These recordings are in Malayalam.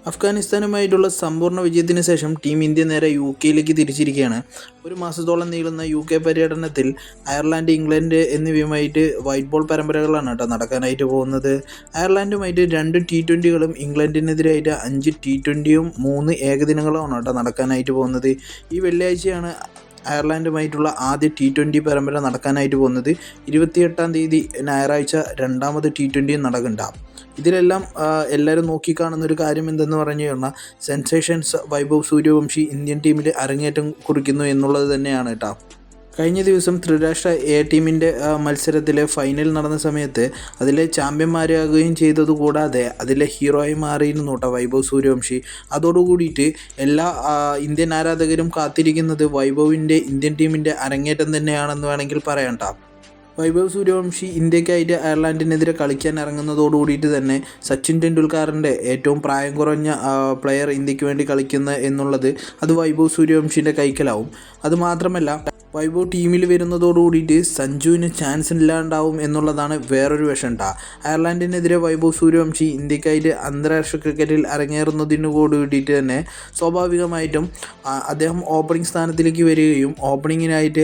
അഫ്ഗാനിസ്ഥാനുമായിട്ടുള്ള സമ്പൂർണ്ണ വിജയത്തിന് ശേഷം ടീം ഇന്ത്യ നേരെ UK തിരിച്ചിരിക്കുകയാണ്. ഒരു മാസത്തോളം നീളുന്ന UK പര്യടനത്തിൽ അയർലൻഡ്, ഇംഗ്ലണ്ട് എന്നിവയുമായിട്ട് വൈറ്റ് ബോൾ പരമ്പരകളാണ് നടക്കാനായിട്ട് പോകുന്നത്. അയർലൻഡുമായിട്ട് 2 T20കളും ഇംഗ്ലണ്ടിനെതിരായിട്ട് 5 T20യും 3 ഏകദിനങ്ങളുമാണ് നടക്കാനായിട്ട് പോകുന്നത്. ഈ വെള്ളിയാഴ്ചയാണ് അയർലൻഡുമായിട്ടുള്ള ആദ്യ T20 പരമ്പര നടക്കാനായിട്ട് പോകുന്നത്. 28-ാം തീയതി ഞായറാഴ്ച രണ്ടാമത് T20 നടക്കുന്നുണ്ടാകും. ഇതിലെല്ലാം എല്ലാവരും നോക്കിക്കാണുന്ന ഒരു കാര്യം എന്തെന്ന് പറഞ്ഞു കഴിഞ്ഞാൽ സെൻസേഷൻസ് വൈഭവ് സൂര്യവംശി ഇന്ത്യൻ ടീമിൽ അരങ്ങേറ്റം കുറിക്കുന്നു എന്നുള്ളത് തന്നെയാണ് കേട്ടോ. കഴിഞ്ഞ ദിവസം ത്രിരാഷ്ട്ര ടീമിൻ്റെ മത്സരത്തിൽ ഫൈനൽ നടന്ന സമയത്ത് അതിലെ ചാമ്പ്യന്മാരാകുകയും ചെയ്തതുകൂടാതെ അതിലെ ഹീറോയി മാറിയിരുന്നു കേട്ടോ വൈഭവ് സൂര്യവംശി. അതോടുകൂടിയിട്ട് എല്ലാ ഇന്ത്യൻ ആരാധകരും കാത്തിരിക്കുന്നത് വൈഭവിൻ്റെ ഇന്ത്യൻ ടീമിൻ്റെ അരങ്ങേറ്റം തന്നെയാണെന്ന് വേണമെങ്കിൽ പറയാം കേട്ടോ. വൈഭവ് സൂര്യവംശി ഇന്ത്യക്കായിട്ട് അയർലൻഡിനെതിരെ കളിക്കാൻ ഇറങ്ങുന്നതോടുകൂടിയിട്ട് തന്നെ സച്ചിൻ ടെണ്ടുൽക്കറിൻ്റെ ഏറ്റവും പ്രായം കുറഞ്ഞ പ്ലെയർ ഇന്ത്യക്ക് വേണ്ടി കളിക്കുന്ന എന്നുള്ളത് അത് വൈഭവ് സൂര്യവംശിൻ്റെ കൈക്കലാവും. അതുമാത്രമല്ല വൈഭവ് ടീമിൽ വരുന്നതോടുകൂടിയിട്ട് സഞ്ജുവിന് ചാൻസ് ഇല്ലാണ്ടാവും എന്നുള്ളതാണ് വേറൊരു വശം കേട്ടോ. അയർലൻഡിനെതിരെ വൈഭവ് സൂര്യവംശി ഇന്ത്യക്കായിട്ട് അന്താരാഷ്ട്ര ക്രിക്കറ്റിൽ അരങ്ങേറുന്നതിനു കൂടിയിട്ട് തന്നെ സ്വാഭാവികമായിട്ടും അദ്ദേഹം ഓപ്പണിംഗ് സ്ഥാനത്തിലേക്ക് വരികയും ഓപ്പണിങ്ങിനായിട്ട്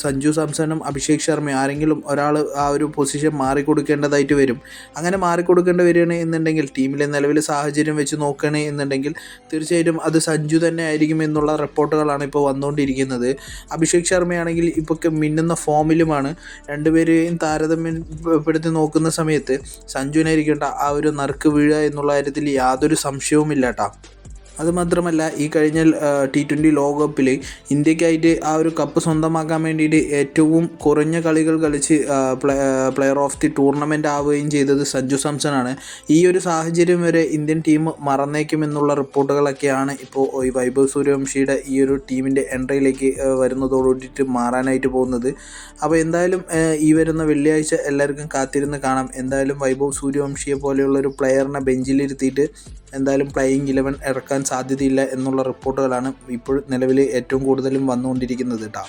സഞ്ജു സാംസണും അഭിഷേക് ശർമ്മയും ആരെങ്കിലും ഒരാൾ ആ ഒരു പൊസിഷൻ മാറിക്കൊടുക്കേണ്ടതായിട്ട് വരും. അങ്ങനെ മാറിക്കൊടുക്കേണ്ടി വരികയാണ് എന്നുണ്ടെങ്കിൽ ടീമിലെ നിലവിലെ സാഹചര്യം വെച്ച് നോക്കുകയാണ് എന്നുണ്ടെങ്കിൽ തീർച്ചയായിട്ടും അത് സഞ്ജു തന്നെ ആയിരിക്കും എന്നുള്ള റിപ്പോർട്ടുകളാണ് ഇപ്പോൾ വന്നുകൊണ്ടിരിക്കുന്നത്. അഭിഷേക് ശർമ്മയാണെങ്കിൽ ഇപ്പോൾ മിന്നുന്ന ഫോമിലുമാണ്. രണ്ടുപേരെയും താരതമ്യപ്പെടുത്തി നോക്കുന്ന സമയത്ത് സഞ്ജുവിനായിരിക്കേണ്ട ആ ഒരു നറുക്ക് വീഴുക എന്നുള്ള കാര്യത്തിൽ യാതൊരു സംശയവുമില്ല കേട്ടോ. അതുമാത്രമല്ല ഈ കഴിഞ്ഞ T20 ലോകകപ്പിൽ ഇന്ത്യക്കായിട്ട് ആ ഒരു കപ്പ് സ്വന്തമാക്കാൻ വേണ്ടിയിട്ട് ഏറ്റവും കുറഞ്ഞ കളികൾ കളിച്ച് പ്ലെയർ ഓഫ് ദി ടൂർണമെൻ്റ് ആവുകയും ചെയ്തത് സഞ്ജു സാംസണാണ്. ഈ ഒരു സാഹചര്യം വരെ ഇന്ത്യൻ ടീം മറന്നേക്കുമെന്നുള്ള റിപ്പോർട്ടുകളൊക്കെയാണ് ഇപ്പോൾ ഈ വൈഭവ് സൂര്യവംശിയുടെ ഈ ഒരു ടീമിൻ്റെ എൻട്രിയിലേക്ക് വരുന്നതോടുകൂടിയിട്ട് മാറാനായിട്ട് പോകുന്നത്. അപ്പോൾ എന്തായാലും ഈ വരുന്ന വെള്ളിയാഴ്ച എല്ലാവർക്കും കാത്തിരുന്ന് കാണാം. എന്തായാലും വൈഭവ് സൂര്യവംശിയെ പോലെയുള്ളൊരു പ്ലെയറിനെ ബെഞ്ചിലിരുത്തിയിട്ട് എന്തായാലും പ്ലേയിങ് 11 ഇറക്കാൻ സാധ്യതയില്ല എന്നുള്ള റിപ്പോർട്ടുകളാണ് ഇപ്പോൾ നിലവിൽ ഏറ്റവും കൂടുതലും വന്നുകൊണ്ടിരിക്കുന്നത് കേട്ടോ.